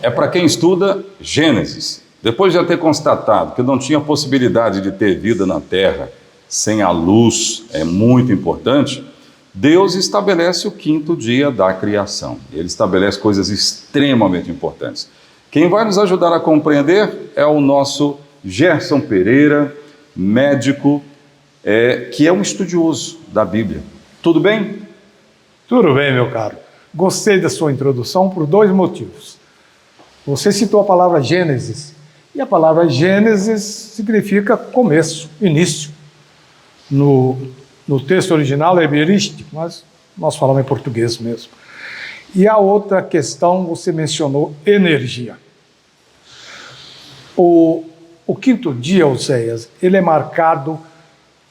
é para quem estuda Gênesis. Depois de já ter constatado que não tinha possibilidade de ter vida na Terra sem a luz, é muito importante, Deus estabelece o quinto dia da criação. Ele estabelece coisas extremamente importantes. Quem vai nos ajudar a compreender é o nosso Gerson Pereira, médico, que é um estudioso da Bíblia. Tudo bem? Tudo bem, meu caro. Gostei da sua introdução por dois motivos. Você citou a palavra Gênesis, e a palavra Gênesis significa começo, início. No texto original é Bereshit, mas nós falamos em português mesmo. E a outra questão, você mencionou energia. O quinto dia, Oséias, ele é marcado,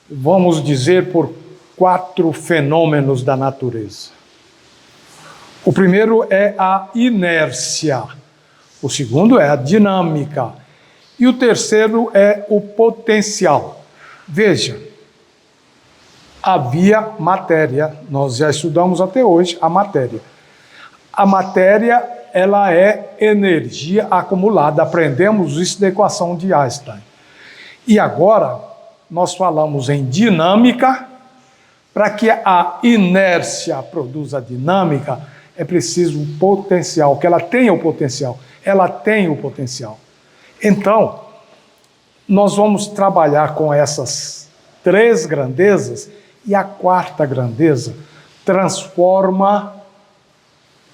vamos dizer, por 4 fenômenos da natureza. O primeiro é a inércia, o segundo é a dinâmica e o terceiro é o potencial. Veja, havia matéria, nós já estudamos até hoje a matéria. A matéria, ela é energia acumulada, aprendemos isso da equação de Einstein. E agora, nós falamos em dinâmica. Para que a inércia produza dinâmica, é preciso um potencial, que ela tenha o potencial. Ela tem o potencial. Então, nós vamos trabalhar com essas 3 grandezas, e a 4ª grandeza transforma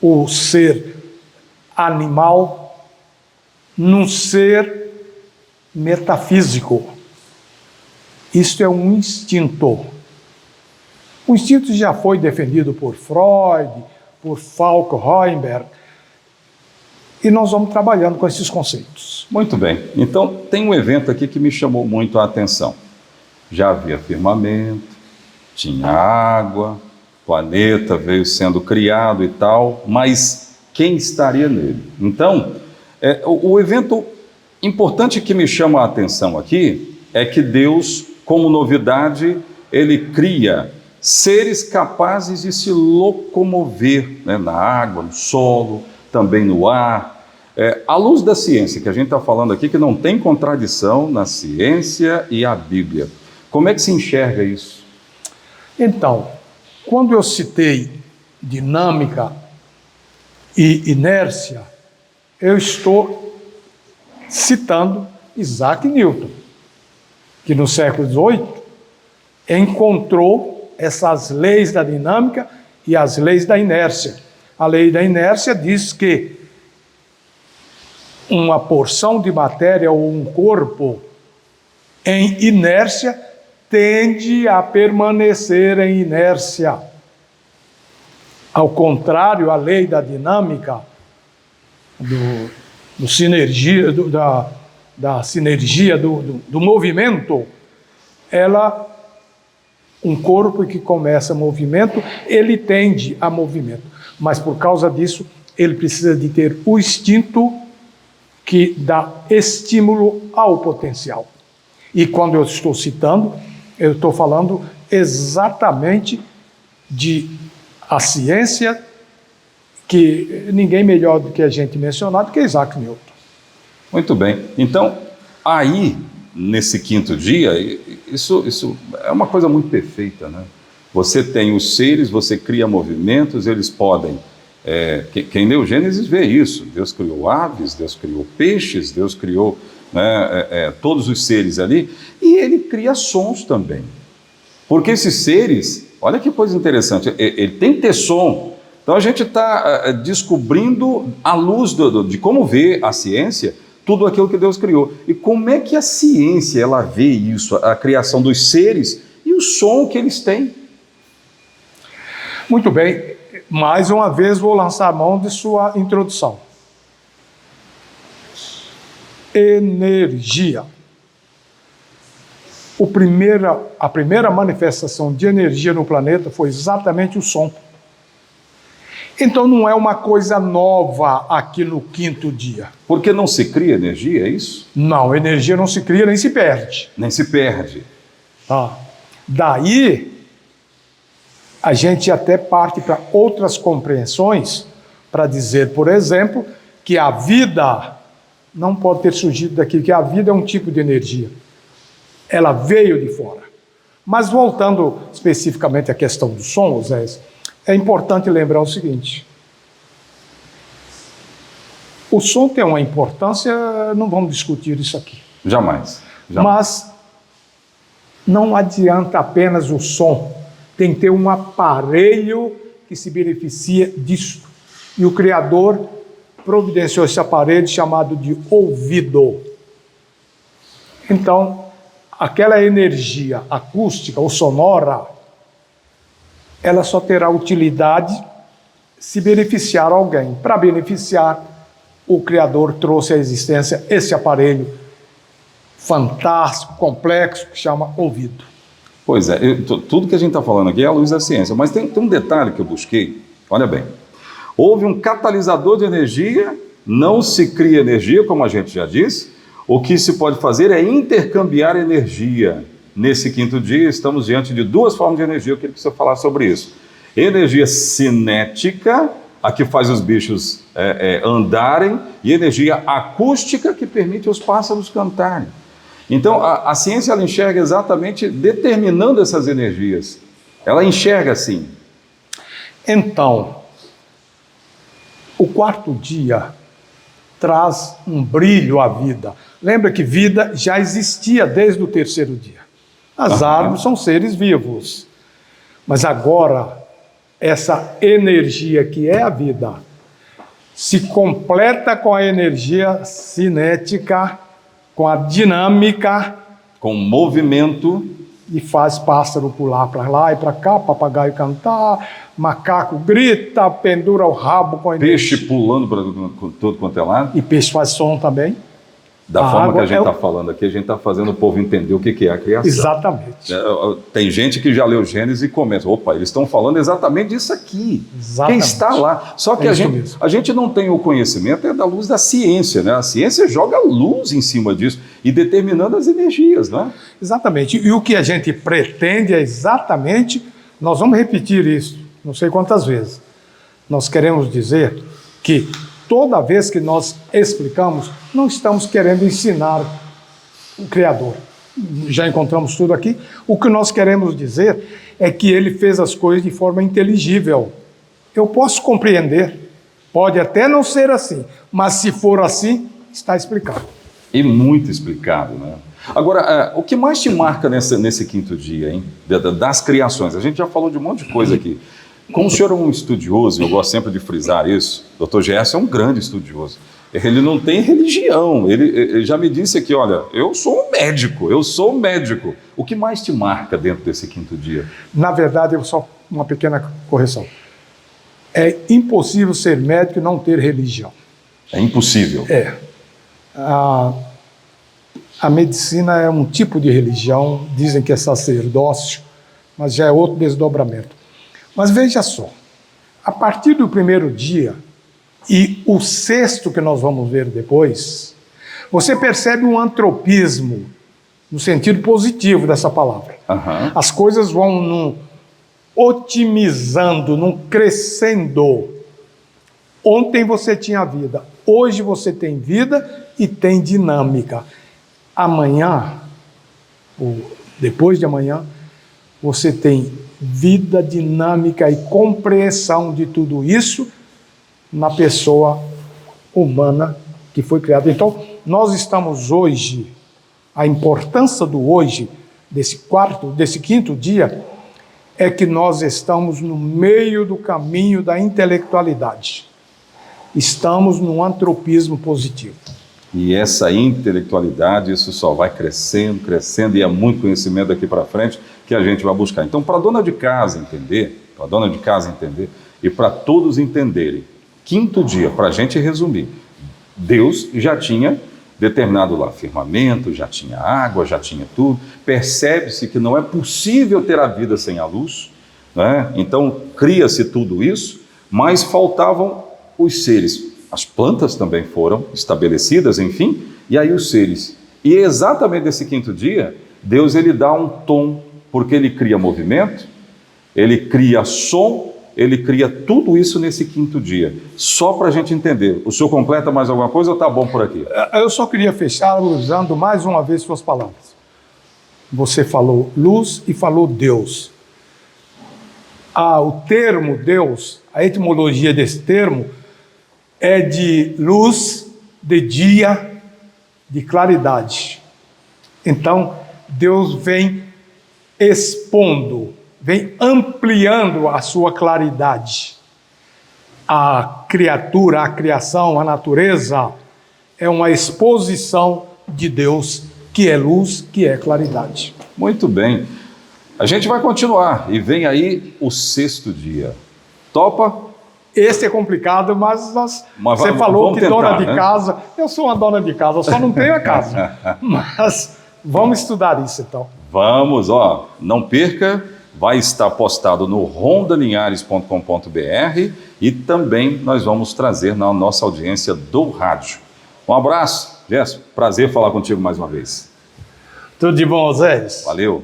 o ser animal num ser metafísico. Isto é um instinto. O instinto já foi defendido por Freud, por Falk-Roenberg, e nós vamos trabalhando com esses conceitos. Muito bem. Então, tem um evento aqui que me chamou muito a atenção. Já havia firmamento, tinha água, o planeta veio sendo criado e tal, mas quem estaria nele? Então, o evento importante que me chama a atenção aqui é que Deus, como novidade, ele cria seres capazes de se locomover, né, na água, no solo, também no ar. À luz da ciência, que a gente está falando aqui, que não tem contradição na ciência e a Bíblia. Como é que se enxerga isso? Então, quando eu citei dinâmica e inércia, eu estou citando Isaac Newton, que no século XVIII encontrou essas leis da dinâmica e as leis da inércia. A lei da inércia diz que uma porção de matéria ou um corpo em inércia tende a permanecer em inércia. Ao contrário, a lei da dinâmica, da sinergia do movimento, um corpo que começa movimento, ele tende a movimento. Mas por causa disso, ele precisa de ter o instinto que dá estímulo ao potencial. E quando eu estou citando, eu estou falando exatamente de a ciência, que ninguém melhor do que a gente mencionar do que Isaac Newton. Muito bem. Então, aí, nesse quinto dia, isso é uma coisa muito perfeita, né? Você tem os seres, você cria movimentos, eles podem... quem leu Gênesis vê isso. Deus criou aves, Deus criou peixes, Deus criou, né, todos os seres ali, e ele cria sons também. Porque esses seres, olha que coisa interessante, ele tem que ter som. Então a gente está descobrindo, à luz de como vê a ciência, tudo aquilo que Deus criou. E como é que a ciência ela vê isso, a criação dos seres e o som que eles têm? Muito bem, mais uma vez vou lançar a mão de sua introdução. Energia. A primeira manifestação de energia no planeta foi exatamente o som. Então não é uma coisa nova aqui no quinto dia. Porque não se cria energia, é isso? Não, energia não se cria nem se perde. Nem se perde. Daí, a gente até parte para outras compreensões, para dizer, por exemplo, que a vida não pode ter surgido daqui, que a vida é um tipo de energia. Ela veio de fora. Mas voltando especificamente à questão do som, Oséias, é importante lembrar o seguinte: o som tem uma importância, não vamos discutir isso aqui. Jamais. Mas não adianta apenas o som, tem que ter um aparelho que se beneficia disso. E o Criador providenciou esse aparelho chamado de ouvido. Então, aquela energia acústica ou sonora, ela só terá utilidade se beneficiar alguém. Para beneficiar, o Criador trouxe à existência esse aparelho fantástico, complexo, que chama ouvido. Pois é, tudo que a gente está falando aqui é à luz da ciência, mas tem um detalhe que eu busquei, olha bem. Houve um catalisador de energia, não se cria energia, como a gente já disse. O que se pode fazer é intercambiar energia. Nesse quinto dia, estamos diante de duas formas de energia. Eu queria que você falasse sobre isso. Energia cinética, a que faz os bichos andarem, e energia acústica, que permite os pássaros cantarem. Então, a ciência ela enxerga exatamente determinando essas energias. Ela enxerga assim. Então, o quarto dia traz um brilho à vida. Lembra que vida já existia desde o terceiro dia. As árvores são seres vivos. Mas agora, essa energia que é a vida se completa com a energia cinética, com a dinâmica, com movimento, e faz pássaro pular para lá e para cá, papagaio cantar, macaco grita, pendura o rabo com energia. Peixe pulando para todo quanto é lado. E peixe faz som também. Da forma que a gente está falando aqui, a gente está fazendo o povo entender o que é a criação. Exatamente. Tem gente que já leu Gênesis e começa, opa, eles estão falando exatamente disso aqui. Exatamente. Quem está lá. Só que a gente não tem o conhecimento da luz da ciência, né? A ciência joga luz em cima disso e determinando as energias, né? Exatamente. E o que a gente pretende é exatamente, nós vamos repetir isso, não sei quantas vezes. Nós queremos dizer que toda vez que nós explicamos, não estamos querendo ensinar o Criador. Já encontramos tudo aqui. O que nós queremos dizer é que ele fez as coisas de forma inteligível. Eu posso compreender, pode até não ser assim, mas se for assim, está explicado. E muito explicado, né? Agora, o que mais te marca nesse quinto dia, hein? Das criações? A gente já falou de um monte de coisa aqui. Como o senhor é um estudioso, eu gosto sempre de frisar isso, o Dr. Gerson é um grande estudioso. Ele não tem religião, ele já me disse aqui, olha, eu sou um médico. O que mais te marca dentro desse quinto dia? Na verdade, só uma pequena correção. É impossível ser médico e não ter religião. É impossível. É. A medicina é um tipo de religião, dizem que é sacerdócio, mas já é outro desdobramento. Mas veja só, a partir do primeiro dia e o sexto que nós vamos ver depois, você percebe um antropismo, no sentido positivo dessa palavra. Uhum. As coisas vão otimizando, crescendo. Ontem você tinha vida, hoje você tem vida e tem dinâmica. Amanhã, ou depois de amanhã, você tem vida, dinâmica e compreensão de tudo isso na pessoa humana que foi criada. Então, nós estamos hoje, a importância do hoje, desse quinto dia, é que nós estamos no meio do caminho da intelectualidade. Estamos num antropismo positivo. E essa intelectualidade, isso só vai crescendo, e é muito conhecimento daqui para frente que a gente vai buscar. Então, para a dona de casa entender, e para todos entenderem, quinto dia, para a gente resumir, Deus já tinha determinado lá firmamento, já tinha água, já tinha tudo. Percebe-se que não é possível ter a vida sem a luz, né? Então, cria-se tudo isso, mas faltavam os seres. As plantas também foram estabelecidas, enfim, e aí os seres. E exatamente nesse quinto dia, Deus ele dá um tom, porque ele cria movimento, ele cria som ele cria tudo isso nesse quinto dia. Só para a gente entender. O senhor completa mais alguma coisa ou está bom por aqui? Eu só queria fechar usando mais uma vez suas palavras. Você falou luz e falou Deus. O termo Deus, a etimologia desse termo, é de luz, de dia, de claridade. Então, Deus vem expondo, vem ampliando a sua claridade. A criatura, a criação, a natureza é uma exposição de Deus, que é luz, que é claridade. Muito bem. A gente vai continuar e vem aí o sexto dia. Topa? Esse é complicado, mas você falou que tentar, dona de casa... Eu sou uma dona de casa, eu só não tenho a casa. Mas vamos estudar isso então. Vamos, não perca, vai estar postado no rondalinhares.com.br e também nós vamos trazer na nossa audiência do rádio. Um abraço, Gerson, prazer falar contigo mais uma vez. Tudo de bom, Zé. Valeu.